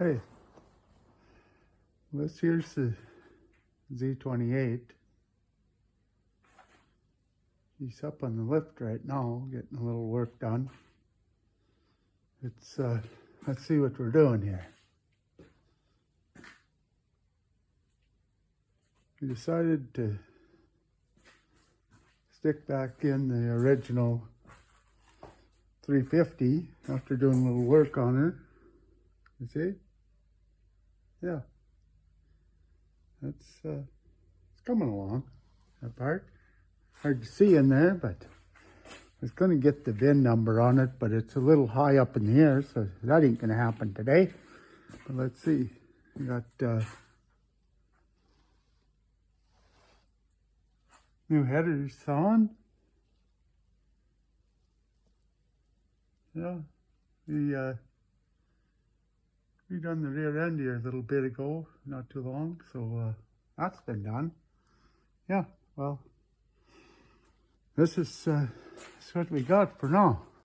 Hey, this here's the Z28. He's up on the lift right now, getting a little work done. Let's see what we're doing here. We decided to stick back in the original 350 after doing a little work on it. You see? Yeah. It's coming along, that part. Hard to see in there, but I was going to get the VIN number on it, but it's a little high up in the air, so that ain't going to happen today. But let's see. We got new headers on. Yeah, we done the rear end here a little bit ago, not too long, so that's been done. Yeah, well, this is what we got for now.